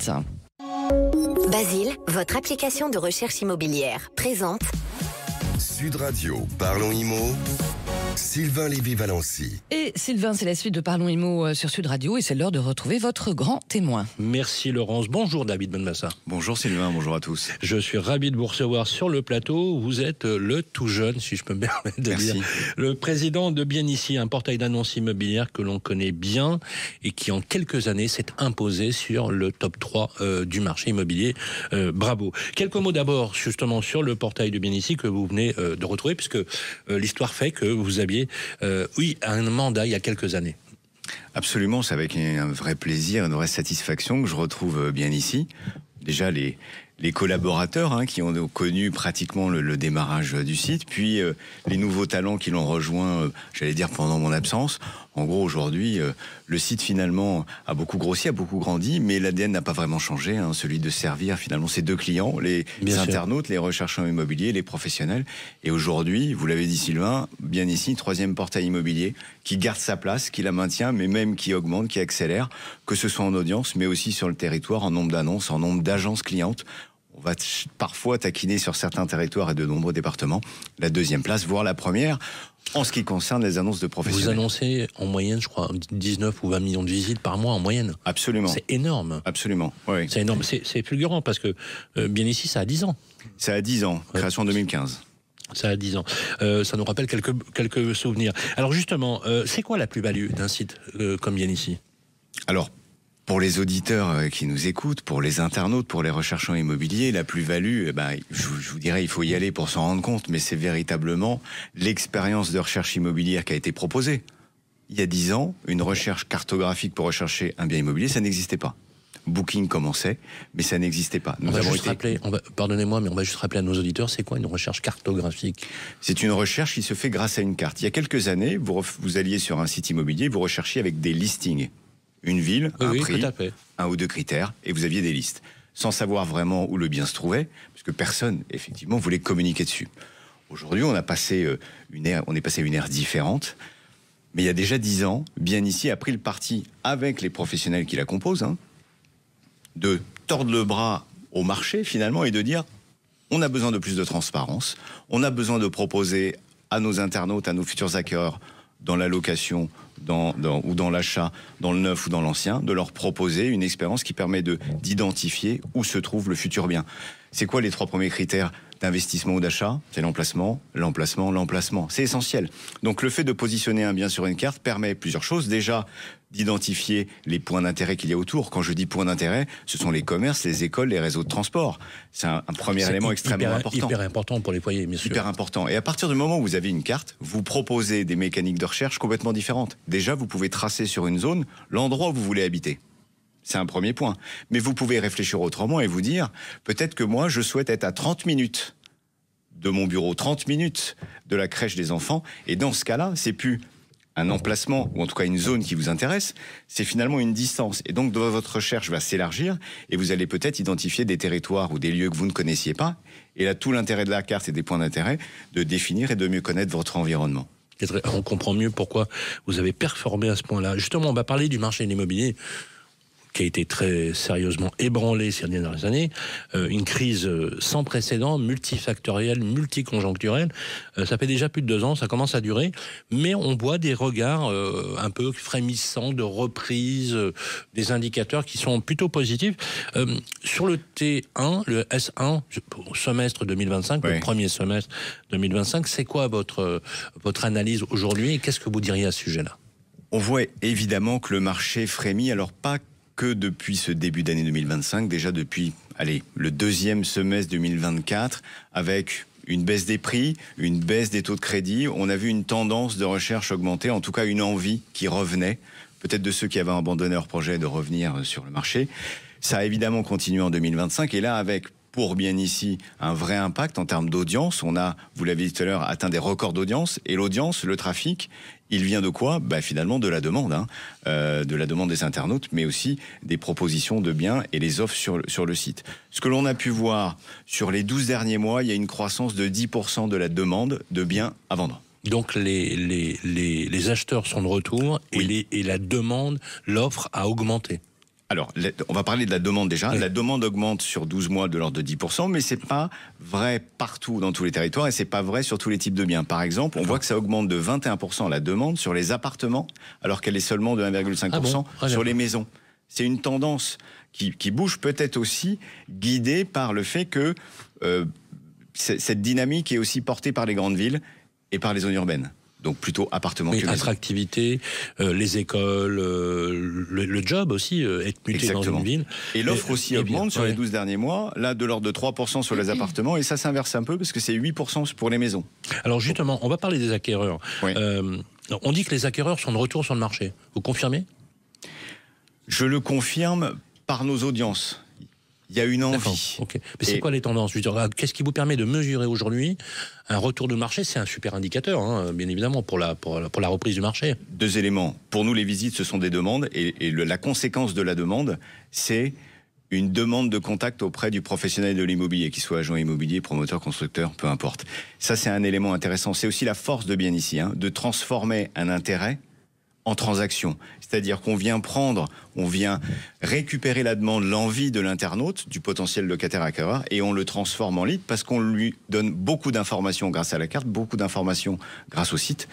suite. Basile, votre application de recherche immobilière, présente Sud Radio, Parlons Immo, Sylvain Lévy-Valency. Et Sylvain, c'est la suite de Parlons Immo sur Sud Radio et c'est l'heure de retrouver votre grand témoin. Merci Laurence. Bonjour David Benmassa. Bonjour Sylvain, bonjour à tous. Je suis ravi de vous recevoir sur le plateau. Vous êtes le tout jeune, si je peux me permettre de dire, le président de Bien Ici, un portail d'annonces immobilières que l'on connaît bien et qui en quelques années s'est imposé sur le top 3 du marché immobilier. Bravo. Quelques mots d'abord justement sur le portail de Bien Ici que vous venez de retrouver, puisque l'histoire fait que vous aviez un mandat il y a quelques années. Absolument, c'est avec un vrai plaisir, une vraie satisfaction que je retrouve Bien Ici. Déjà les collaborateurs qui ont connu pratiquement le démarrage du site, puis les nouveaux talents qui l'ont rejoint, j'allais dire pendant mon absence. En gros, aujourd'hui, le site finalement a beaucoup grossi, a beaucoup grandi, mais l'ADN n'a pas vraiment changé, celui de servir finalement ses deux clients, les internautes, les recherchants immobiliers, les professionnels. Et aujourd'hui, vous l'avez dit Sylvain, Bien Ici, troisième portail immobilier qui garde sa place, qui la maintient, mais même qui augmente, qui accélère, que ce soit en audience, mais aussi sur le territoire, en nombre d'annonces, en nombre d'agences clientes. On va parfois taquiner sur certains territoires et de nombreux départements la deuxième place, voire la première, en ce qui concerne les annonces de professionnels. Vous annoncez en moyenne, je crois, 19 ou 20 millions de visites par mois en moyenne. Absolument. C'est énorme. Absolument, oui. C'est énorme, c'est fulgurant parce que Bien Ici, ça a 10 ans. Ça a 10 ans, création en 2015. Ça a 10 ans. Ça nous rappelle quelques souvenirs. Alors justement, c'est quoi la plus-value d'un site comme Bien Ici ? Alors, pour les auditeurs qui nous écoutent, pour les internautes, pour les recherchants immobiliers, la plus-value, je vous dirais, il faut y aller pour s'en rendre compte, mais c'est véritablement l'expérience de recherche immobilière qui a été proposée. Il y a 10 ans, une recherche cartographique pour rechercher un bien immobilier, ça n'existait pas. Booking commençait, mais ça n'existait pas. Pardonnez-moi, mais on va juste rappeler à nos auditeurs, c'est quoi une recherche cartographique ? C'est une recherche qui se fait grâce à une carte. Il y a quelques années, vous alliez sur un site immobilier, vous recherchiez avec des listings. Une ville, un prix, un ou deux critères, et vous aviez des listes. Sans savoir vraiment où le bien se trouvait, parce que personne, effectivement, voulait communiquer dessus. Aujourd'hui, on est passé à une ère différente, mais il y a déjà 10 ans, Bien Ici a pris le parti, avec les professionnels qui la composent, de tordre le bras au marché, finalement, et de dire, on a besoin de plus de transparence, on a besoin de proposer à nos internautes, à nos futurs acquéreurs, dans la location, ou dans l'achat, dans le neuf ou dans l'ancien, de leur proposer une expérience qui permet d'identifier où se trouve le futur bien. C'est quoi les 3 premiers critères d'investissement ou d'achat ? C'est l'emplacement, l'emplacement, l'emplacement. C'est essentiel. Donc le fait de positionner un bien sur une carte permet plusieurs choses. Déjà, d'identifier les points d'intérêt qu'il y a autour. Quand je dis points d'intérêt, ce sont les commerces, les écoles, les réseaux de transport. C'est un premier élément extrêmement important. Hyper important pour les foyers, bien sûr. Hyper important. Et à partir du moment où vous avez une carte, vous proposez des mécaniques de recherche complètement différentes. Déjà, vous pouvez tracer sur une zone l'endroit où vous voulez habiter. C'est un premier point. Mais vous pouvez réfléchir autrement et vous dire, peut-être que moi, je souhaite être à 30 minutes de mon bureau, 30 minutes de la crèche des enfants. Et dans ce cas-là, c'est plus un emplacement, ou en tout cas une zone qui vous intéresse, c'est finalement une distance. Et donc, votre recherche va s'élargir et vous allez peut-être identifier des territoires ou des lieux que vous ne connaissiez pas. Et là, tout l'intérêt de la carte et des points d'intérêt, de définir et de mieux connaître votre environnement. On comprend mieux pourquoi vous avez performé à ce point-là. Justement, on va parler du marché de l'immobilier qui a été très sérieusement ébranlé ces dernières années, une crise sans précédent, multifactorielle, multiconjoncturelle. Ça fait déjà plus de 2 ans, ça commence à durer, mais on voit des regards un peu frémissants de reprise, des indicateurs qui sont plutôt positifs. Sur le T1, le S1, au semestre 2025, le premier semestre 2025, c'est quoi votre analyse aujourd'hui et qu'est-ce que vous diriez à ce sujet-là ? On voit évidemment que le marché frémit, alors pas que depuis ce début d'année 2025, déjà depuis le 2e semestre 2024, avec une baisse des prix, une baisse des taux de crédit, on a vu une tendance de recherche augmenter, en tout cas une envie qui revenait, peut-être de ceux qui avaient abandonné leur projet de revenir sur le marché. Ça a évidemment continué en 2025, et là avec, pour Bien Ici, un vrai impact en termes d'audience. On a, vous l'avez dit tout à l'heure, atteint des records d'audience, et l'audience, le trafic, il vient de quoi ? Finalement de la demande, de la demande des internautes, mais aussi des propositions de biens et les offres sur le site. Ce que l'on a pu voir sur les 12 derniers mois, il y a une croissance de 10% de la demande de biens à vendre. Donc les acheteurs sont de retour et la demande, l'offre a augmenté. Alors, on va parler de la demande déjà. Oui. La demande augmente sur 12 mois de l'ordre de 10%, mais c'est pas vrai partout dans tous les territoires et c'est pas vrai sur tous les types de biens. Par exemple, on voit que ça augmente de 21% la demande sur les appartements, alors qu'elle est seulement de 1,5% sur les maisons. C'est une tendance qui bouge, peut-être aussi guidée par le fait que cette dynamique est aussi portée par les grandes villes et par les zones urbaines. Donc plutôt appartement que attractivité, les écoles, le job aussi, être muté dans une ville. Et l'offre aussi augmente sur les 12 derniers mois, là de l'ordre de 3% sur les appartements, et ça s'inverse un peu parce que c'est 8% pour les maisons. Alors justement, on va parler des acquéreurs. Oui. On dit que les acquéreurs sont de retour sur le marché. Vous confirmez ? Je le confirme par nos audiences. Il y a une envie. Okay. Mais c'est quoi les tendances ? Je veux dire, qu'est-ce qui vous permet de mesurer aujourd'hui un retour de marché ? C'est un super indicateur, hein, bien évidemment, pour la reprise du marché. 2 éléments. Pour nous, les visites, ce sont des demandes. Et la conséquence de la demande, c'est une demande de contact auprès du professionnel de l'immobilier, qu'il soit agent immobilier, promoteur, constructeur, peu importe. Ça, c'est un élément intéressant. C'est aussi la force de Bien Ici, hein, de transformer un intérêt en transaction. C'est-à-dire qu'on vient récupérer la demande, l'envie de l'internaute, du potentiel locataire acquéreur, et on le transforme en lead parce qu'on lui donne beaucoup d'informations grâce à la carte, beaucoup d'informations grâce au site.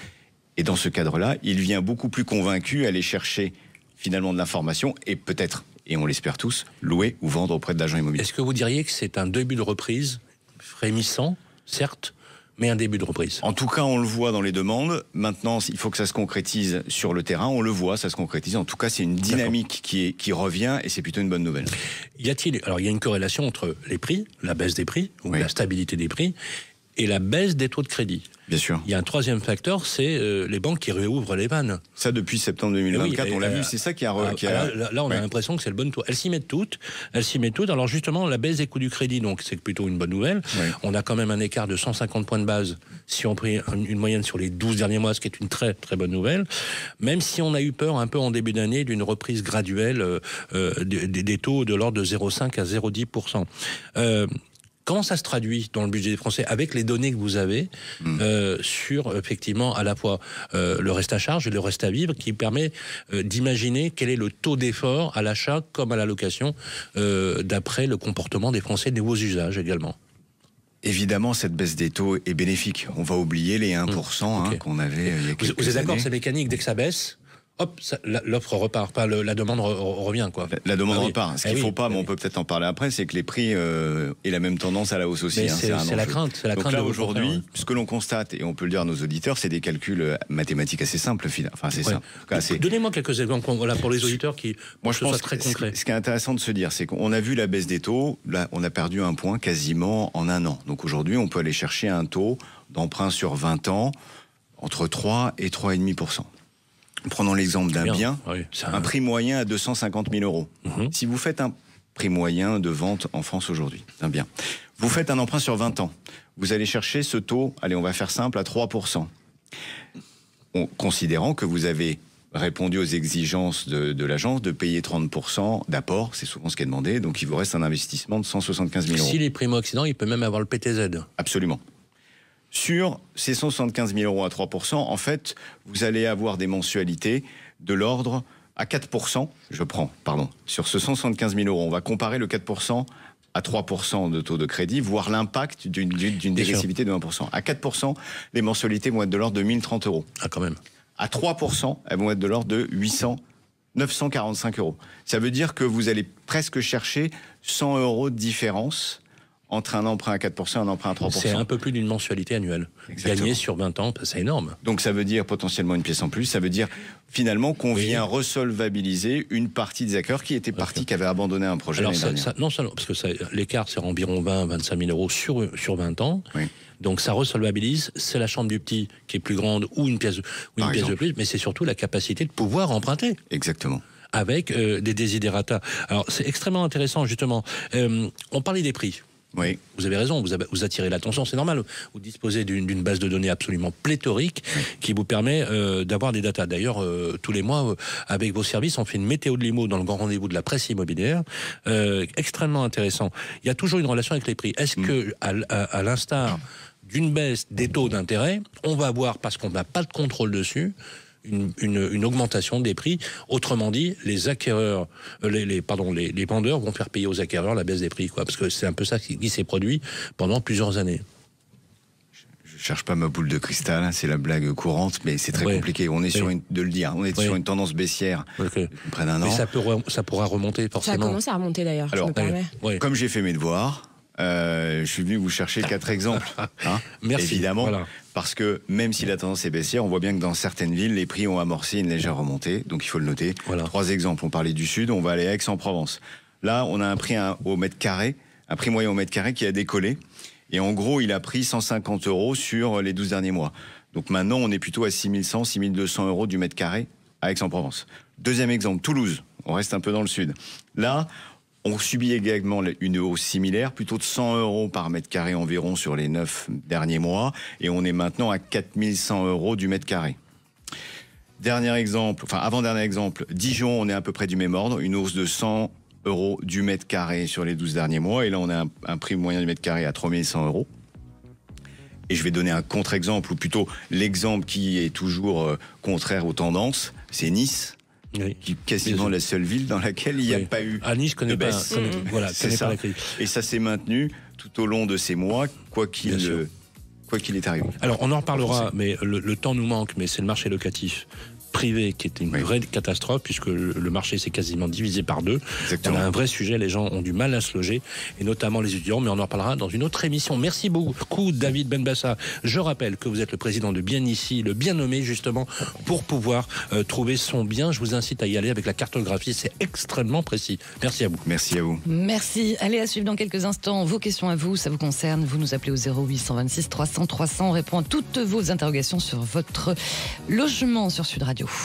Et dans ce cadre-là, il vient beaucoup plus convaincu à aller chercher finalement de l'information et peut-être, et on l'espère tous, louer ou vendre auprès de l'agent immobilier. Est-ce que vous diriez que c'est un début de reprise frémissant, certes, mais un début de reprise? En tout cas, on le voit dans les demandes. Maintenant, il faut que ça se concrétise sur le terrain. On le voit, ça se concrétise. En tout cas, c'est une dynamique qui revient et c'est plutôt une bonne nouvelle. Il y a une corrélation entre les prix, la baisse des prix, ou la stabilité des prix, et la baisse des taux de crédit. Bien sûr. Il y a un troisième facteur, c'est les banques qui réouvrent les vannes. Ça, depuis septembre 2024, on l'a vu, c'est ça qui a... Là, on a l'impression que c'est le bon taux. Elles s'y mettent toutes. Alors justement, la baisse des coûts du crédit, donc c'est plutôt une bonne nouvelle. Oui. On a quand même un écart de 150 points de base, si on prend une moyenne sur les 12 derniers mois, ce qui est une très très bonne nouvelle. Même si on a eu peur un peu en début d'année d'une reprise graduelle des taux de l'ordre de 0,5 à 0,10%. Comment ça se traduit dans le budget des Français avec les données que vous avez sur effectivement à la fois le reste à charge et le reste à vivre qui permet d'imaginer quel est le taux d'effort à l'achat comme à la location d'après le comportement des Français, des nouveaux usages également? Évidemment, cette baisse des taux est bénéfique. On va oublier les 1% qu'on avait il y a quelques années. Vous êtes d'accord, c'est mécanique, dès que ça baisse, hop, l'offre repart, pas la demande revient, quoi. La demande repart. Ce qu'il ne faut pas, mais on peut peut-être en parler après, c'est que les prix aient la même tendance à la hausse aussi. C'est la crainte. Donc là, aujourd'hui, ce que l'on constate, et on peut le dire à nos auditeurs, c'est des calculs mathématiques assez simples, enfin, c'est simple. Donnez-moi quelques exemples pour les auditeurs qui, moi, je pense très concret. Ce qui est intéressant de se dire, c'est qu'on a vu la baisse des taux. Là, on a perdu un point quasiment en un an. Donc aujourd'hui, on peut aller chercher un taux d'emprunt sur 20 ans entre 3 et 3,5%. Prenons l'exemple d'un bien, un prix moyen à 250 000 euros. Si vous faites un prix moyen de vente en France aujourd'hui, d'un bien, vous faites un emprunt sur 20 ans, vous allez chercher ce taux, allez, on va faire simple, à 3%. Considérant que vous avez répondu aux exigences de l'agence de payer 30% d'apport, c'est souvent ce qui est demandé, donc il vous reste un investissement de 175 000 euros. S'il est primo-accédant, il peut même avoir le PTZ. Absolument. Sur ces 175 000 euros à 3%, en fait, vous allez avoir des mensualités de l'ordre à 4%. Sur ce 175 000 euros, on va comparer le 4% à 3% de taux de crédit, voir l'impact d'une dégressivité de 1%. À 4%, les mensualités vont être de l'ordre de 1030 euros. Ah, quand même. À 3%, elles vont être de l'ordre de 945 euros. Ça veut dire que vous allez presque chercher 100 euros de différence entre un emprunt à 4% et un emprunt à 3%. C'est un peu plus d'une mensualité annuelle. Gagner sur 20 ans, c'est énorme. Donc ça veut dire potentiellement une pièce en plus, ça veut dire finalement qu'on vient resolvabiliser une partie des acquéreurs qui étaient partis, qui avaient abandonné un projet l'année dernière. Non seulement, parce que l'écart c'est environ 20-25 000 euros sur 20 ans, donc ça resolvabilise, c'est la chambre du petit qui est plus grande ou une pièce de plus, mais c'est surtout la capacité de pouvoir emprunter. Exactement. Avec des desiderata. Alors c'est extrêmement intéressant justement. On parlait des prix. Oui. Vous avez raison, vous attirez l'attention, c'est normal. Vous disposez d'une base de données absolument pléthorique qui vous permet d'avoir des datas. D'ailleurs, tous les mois, avec vos services, on fait une météo de l'IMO dans le grand rendez-vous de la presse immobilière. Extrêmement intéressant. Il y a toujours une relation avec les prix. Est-ce que, à l'instar d'une baisse des taux d'intérêt, on va avoir, parce qu'on n'a pas de contrôle dessus, une augmentation des prix. Autrement dit, les acquéreurs, les vendeurs vont faire payer aux acquéreurs la baisse des prix, quoi, parce que c'est un peu ça qui s'est produit pendant plusieurs années. Je cherche pas ma boule de cristal, c'est la blague courante, mais c'est très compliqué. On est sur sur une tendance baissière près d'un an. Mais ça pourra remonter forcément. Ça commence à remonter d'ailleurs. Alors, comme j'ai fait mes devoirs, je suis venu vous chercher 4 exemples. Merci. Évidemment, parce que même si la tendance est baissière, on voit bien que dans certaines villes, les prix ont amorcé une légère remontée, donc il faut le noter. 3 exemples. On parlait du sud, on va aller à Aix-en-Provence. Là, on a un prix au mètre carré, un prix moyen au mètre carré qui a décollé. Et en gros, il a pris 150 € sur les 12 derniers mois. Donc maintenant, on est plutôt à 6100, 6200 € du mètre carré à Aix-en-Provence. Deuxième exemple, Toulouse. On reste un peu dans le sud. Là, on subit également une hausse similaire, plutôt de 100 € par mètre carré environ sur les 9 derniers mois. Et on est maintenant à 4100 € du mètre carré. Avant-dernier exemple, Dijon, on est à peu près du même ordre. Une hausse de 100 € du mètre carré sur les 12 derniers mois. Et là, on a un prix moyen du mètre carré à 3100 €. Et je vais donner un contre-exemple, ou plutôt l'exemple qui est toujours contraire aux tendances, c'est Nice. Qui est quasiment la seule ville dans laquelle il n'y a pas eu à Nice, de baisse. C'est ça. Et ça s'est maintenu tout au long de ces mois, quoi qu'il est arrivé. Alors, on en reparlera, mais le temps nous manque, mais c'est le marché locatif privé qui est une vraie catastrophe, puisque le marché s'est quasiment divisé par 2. Exactement. On a un vrai sujet, les gens ont du mal à se loger, et notamment les étudiants, mais on en reparlera dans une autre émission. Merci beaucoup, David Benbassa. Je rappelle que vous êtes le président de Bien Ici, le bien nommé justement, pour pouvoir trouver son bien. Je vous incite à y aller avec la cartographie, c'est extrêmement précis. Merci à vous. Merci à vous. Merci. Allez, à suivre dans quelques instants vos questions à vous, ça vous concerne. Vous nous appelez au 0826 300 300. On répond à toutes vos interrogations sur votre logement sur Sud Radio.